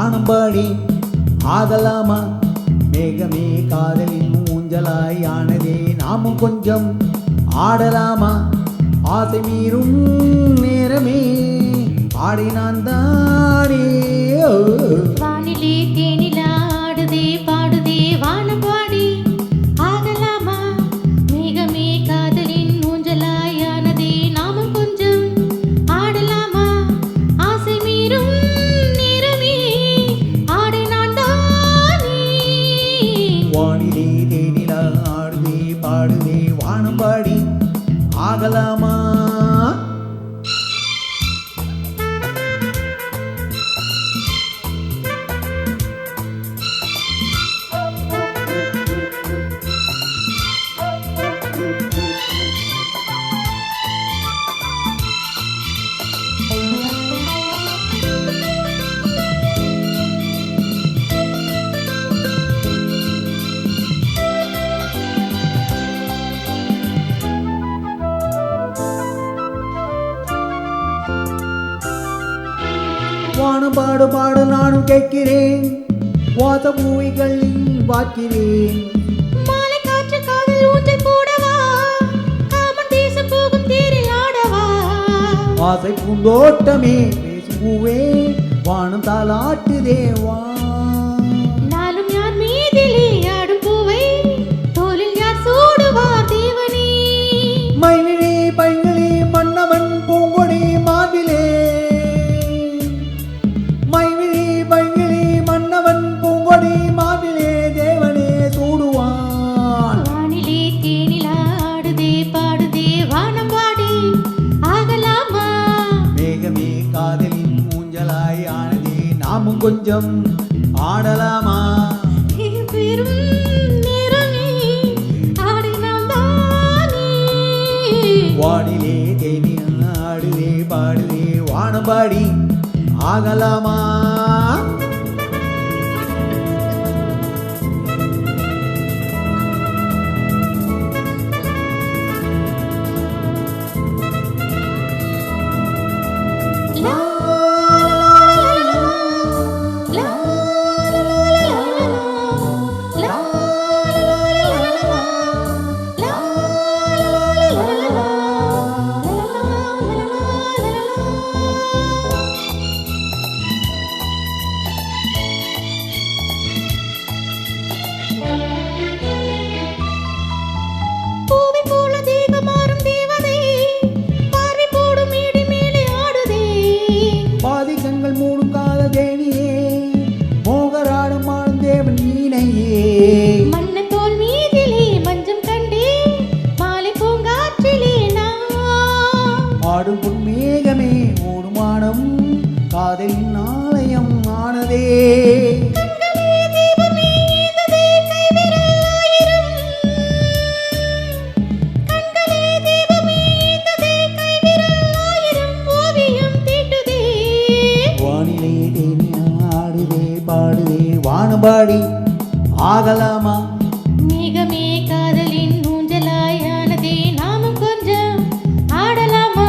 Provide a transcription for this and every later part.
வானம்பாடி ஆகலாமா மேகமே காதலின் ஊஞ்சலாய் ஆனதே நாமும் கொஞ்சம் ஆடலாமா ஆசை மீறும் நேரமே ஆடினான் தானே வானிலே தேனிலா ஆடுதே பாடுதே வானம்பாடி ஆகலாமா மேகமே காதலின் ஊஞ்சலாய் ஆனதே நாமும் கொஞ்சம் ஆடலாமா ஆசை மீறும் நேரமே ஆடினான் தானே வானிலே தேனிலா ஆடுதே பாடுதே வானம்பாடி ஆகலாமா வானம் பாடு பாடு நானும் கேட்கிறேன் வாத பூவிகளில் பார்க்கிறேன் மாலை காற்று காதல் ஊஞ்சல் போடவா காமன் தேசம் போகும் தேரில் ஆடவா ஆசை பூந்தோட்டமே பேசும் பூவே வானம் தாளாட்டுதே வா நாளும் யார் மீதிலே ஆடும் பூவை தோலில் யார் சூடுவார் தேவனே மைவிழி பைங்கிளி மன்னவன் பூங்கொடி மார்பிலே மைவிழி பைங்கிளி மன்னவன் பூங்கொடி மார்பிலே தேவனே சூடுவான் வானிலே தேனிலா ஆடுதே பாடுதே வானம்பாடி ஆகலாமா மேகமே காதலின் ஊஞ்சலாய் ஆனதே நாமும் கொஞ்சம் ஆடலாமா பெரும் நேரமே ஆடினாம் தானே வானிலே தேனி ஆடுதே பாடுதே வானம்பாடி ஆகலாமா லா லா லா பூவை போல தேகமாறும் தேவதை பார்வை போடும் மேடை மேலே ஆடுதே பாதி கண்கள் மூடும் கால தேவியே மோகராடும் ஆடும் தேவன் நீனையே மன்ன தோல் மீதிலே மஞ்சம் கண்டே மாலை பூங்காற்றிலே நான் ஆடும் பொன்மேகமே ஓடும் வானம் காதலின் ஆலயம் ஆனதே கண்களே தீபமே ஈந்ததே கைவிரல் ஆயிரம் கண்களே தீபமே ஈந்ததே கைவிரல் ஆயிரம் ஓவியம் தீட்டுதே வானிலே தேனி ஆடுதே பாடுதே வானம்பாடி ஆகலாமா மேகமே காதலின் ஊஞ்சலாய் ஆனதே நாமும் கொஞ்சம் ஆடலாமா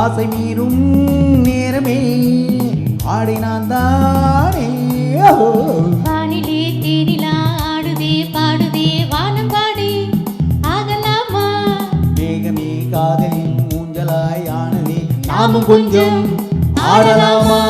ஆசை மீறும் நேரமே ஆடினான் தானே வானிலே தேனிலா ஆடுதே பாடுதே வானம்பாடி ஆகலாமா மேகமே காதலின் ஊஞ்சலாய் ஆனதே நாமும் கொஞ்சம் ஆடலாமா